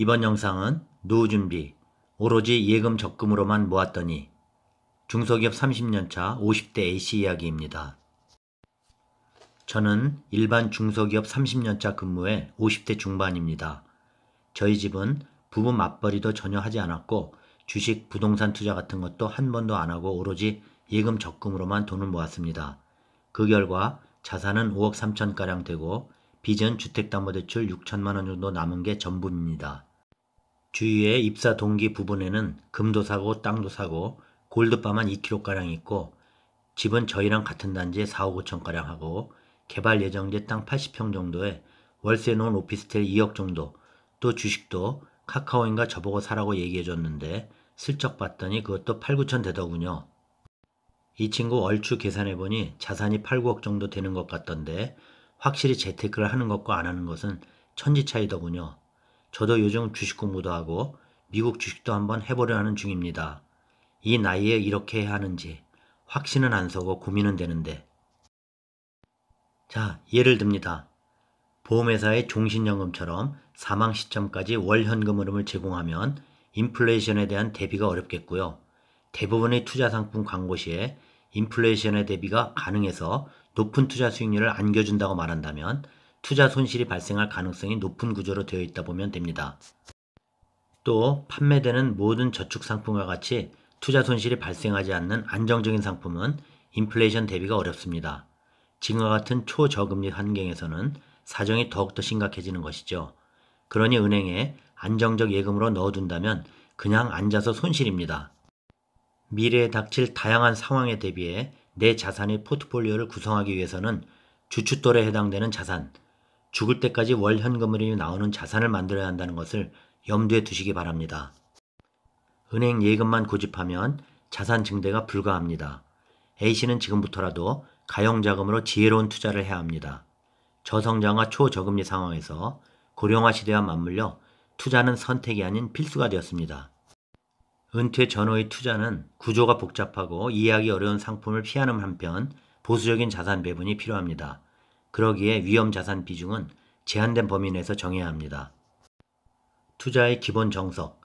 이번 영상은 노후 준비, 오로지 예금 적금으로만 모았더니 중소기업 30년차 50대 A씨 이야기입니다. 저는 일반 중소기업 30년차 근무에 50대 중반입니다. 저희 집은 부부 맞벌이도 전혀 하지 않았고 주식, 부동산 투자 같은 것도 한 번도 안 하고 오로지 예금 적금으로만 돈을 모았습니다. 그 결과 자산은 5억 3천가량 되고 빚은 주택담보대출 6천만 원 정도 남은 게 전부입니다. 주위에 입사 동기 부부네는 금도 사고 땅도 사고 골드바만 2kg가량 있고 집은 저희랑 같은 단지에 4억 5천가량 하고 개발 예정지 땅 80평 정도에 월세 놓은 오피스텔 2억 정도, 또 주식도 카카오인가 저보고 사라고 얘기해줬는데 슬쩍 봤더니 그것도 8, 9천 되더군요. 이 친구 얼추 계산해보니 자산이 8, 9억 정도 되는 것 같던데 확실히 재테크를 하는 것과 안 하는 것은 천지 차이더군요. 저도 요즘 주식 공부도 하고 미국 주식도 한번 해보려 하는 중입니다. 이 나이에 이렇게 해야 하는지 확신은 안 서고 고민은 되는데. 자, 예를 듭니다. 보험회사의 종신연금처럼 사망 시점까지 월 현금 흐름을 제공하면 인플레이션에 대한 대비가 어렵겠고요. 대부분의 투자 상품 광고 시에 인플레이션의 대비가 가능해서 높은 투자 수익률을 안겨준다고 말한다면 투자 손실이 발생할 가능성이 높은 구조로 되어 있다 보면 됩니다. 또 판매되는 모든 저축 상품과 같이 투자 손실이 발생하지 않는 안정적인 상품은 인플레이션 대비가 어렵습니다. 지금과 같은 초저금리 환경에서는 사정이 더욱더 심각해지는 것이죠. 그러니 은행에 안정적 예금으로 넣어둔다면 그냥 앉아서 손실입니다. 미래에 닥칠 다양한 상황에 대비해 내 자산의 포트폴리오를 구성하기 위해서는 주춧돌에 해당되는 자산, 죽을 때까지 월 현금 흐름이 나오는 자산을 만들어야 한다는 것을 염두에 두시기 바랍니다. 은행 예금만 고집하면 자산 증대가 불가합니다. A씨는 지금부터라도 가용자금으로 지혜로운 투자를 해야 합니다. 저성장과 초저금리 상황에서 고령화 시대와 맞물려 투자는 선택이 아닌 필수가 되었습니다. 은퇴 전후의 투자는 구조가 복잡하고 이해하기 어려운 상품을 피하는 한편 보수적인 자산 배분이 필요합니다. 그러기에 위험 자산 비중은 제한된 범위 내에서 정해야 합니다. 투자의 기본 정석,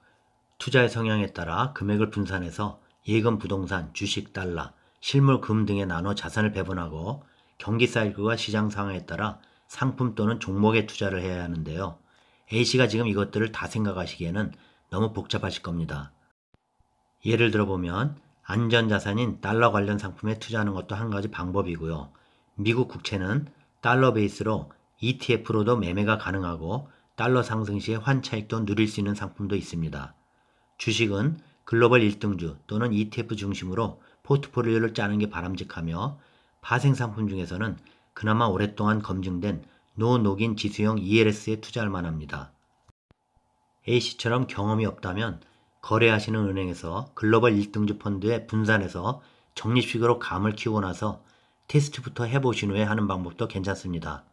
투자의 성향에 따라 금액을 분산해서 예금, 부동산, 주식, 달러, 실물, 금 등에 나눠 자산을 배분하고 경기 사이클과 시장 상황에 따라 상품 또는 종목에 투자를 해야 하는데요. A씨가 지금 이것들을 다 생각하시기에는 너무 복잡하실 겁니다. 예를 들어보면 안전자산인 달러 관련 상품에 투자하는 것도 한 가지 방법이고요. 미국 국채는 달러 베이스로 ETF로도 매매가 가능하고 달러 상승 시에 환차익도 누릴 수 있는 상품도 있습니다. 주식은 글로벌 1등주 또는 ETF 중심으로 포트폴리오를 짜는 게 바람직하며 파생 상품 중에서는 그나마 오랫동안 검증된 노녹인 지수형 ELS에 투자할 만합니다. A씨처럼 경험이 없다면 거래하시는 은행에서 글로벌 1등주 펀드에 분산해서 적립식으로 감을 키우고 나서 테스트부터 해보신 후에 하는 방법도 괜찮습니다.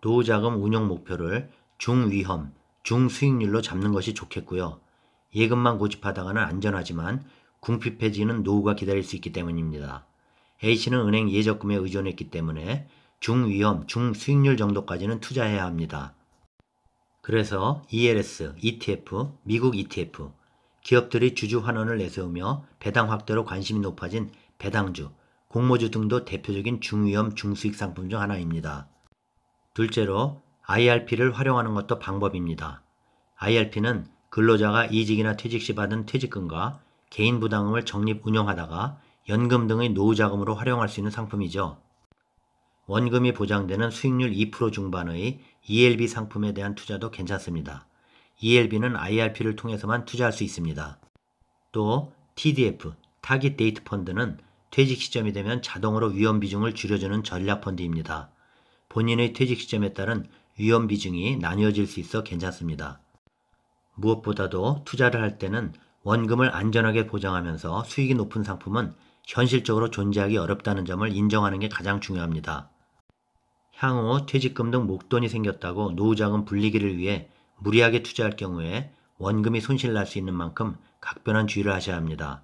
노후자금 운용 목표를 중위험, 중수익률로 잡는 것이 좋겠고요. 예금만 고집하다가는 안전하지만 궁핍해지는 노후가 기다릴 수 있기 때문입니다. A씨는 은행 예적금에 의존했기 때문에 중위험, 중수익률 정도까지는 투자해야 합니다. 그래서 ELS, ETF, 미국 ETF, 기업들이 주주 환원을 내세우며 배당 확대로 관심이 높아진 배당주, 공모주 등도 대표적인 중위험, 중수익 상품 중 하나입니다. 둘째로 IRP를 활용하는 것도 방법입니다. IRP는 근로자가 이직이나 퇴직 시 받은 퇴직금과 개인 부담금을 적립 운용하다가 연금 등의 노후자금으로 활용할 수 있는 상품이죠. 원금이 보장되는 수익률 2% 중반의 ELB 상품에 대한 투자도 괜찮습니다. ELB는 IRP를 통해서만 투자할 수 있습니다. 또 TDF, 타깃 데이트 펀드는 퇴직 시점이 되면 자동으로 위험 비중을 줄여주는 전략 펀드입니다. 본인의 퇴직 시점에 따른 위험 비중이 나뉘어질 수 있어 괜찮습니다. 무엇보다도 투자를 할 때는 원금을 안전하게 보장하면서 수익이 높은 상품은 현실적으로 존재하기 어렵다는 점을 인정하는 게 가장 중요합니다. 향후 퇴직금 등 목돈이 생겼다고 노후자금 불리기를 위해 무리하게 투자할 경우에 원금이 손실날 수 있는 만큼 각별한 주의를 하셔야 합니다.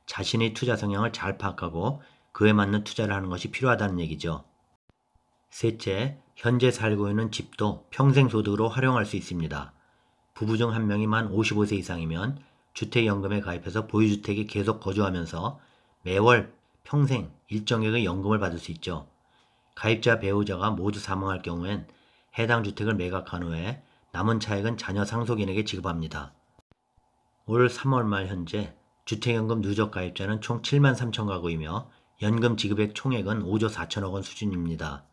자신의 투자 성향을 잘 파악하고 그에 맞는 투자를 하는 것이 필요하다는 얘기죠. 셋째, 현재 살고 있는 집도 평생 소득으로 활용할 수 있습니다. 부부 중 한 명이 만 55세 이상이면 주택연금에 가입해서 보유주택에 계속 거주하면서 매월 평생 일정액의 연금을 받을 수 있죠. 가입자 배우자가 모두 사망할 경우엔 해당 주택을 매각한 후에 남은 차액은 자녀 상속인에게 지급합니다. 올 3월 말 현재 주택연금 누적 가입자는 총 7만 3천 가구이며 연금 지급액 총액은 5조 4천억 원 수준입니다.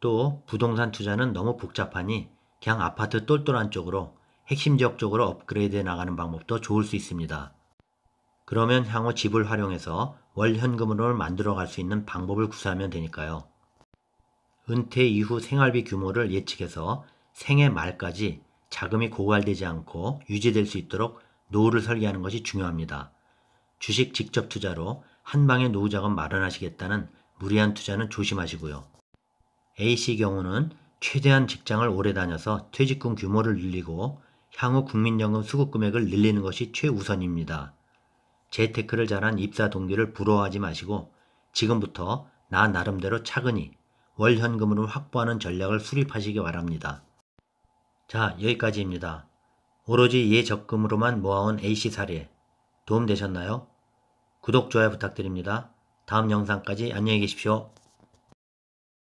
또 부동산 투자는 너무 복잡하니 그냥 아파트 똘똘한 쪽으로 핵심 지역 쪽으로 업그레이드해 나가는 방법도 좋을 수 있습니다. 그러면 향후 집을 활용해서 월 현금으로 만들어 갈 수 있는 방법을 구사하면 되니까요. 은퇴 이후 생활비 규모를 예측해서 생애 말까지 자금이 고갈되지 않고 유지될 수 있도록 노후를 설계하는 것이 중요합니다. 주식 직접 투자로 한 방에 노후 자금 마련하시겠다는 무리한 투자는 조심하시고요. A씨 경우는 최대한 직장을 오래 다녀서 퇴직금 규모를 늘리고 향후 국민연금 수급 금액을 늘리는 것이 최우선입니다. 재테크를 잘한 입사 동기를 부러워하지 마시고 지금부터 나 나름대로 차근히 월 현금으로 확보하는 전략을 수립하시기 바랍니다. 자, 여기까지입니다. 오로지 예적금으로만 모아온 A씨 사례 도움되셨나요? 구독, 좋아요 부탁드립니다. 다음 영상까지 안녕히 계십시오.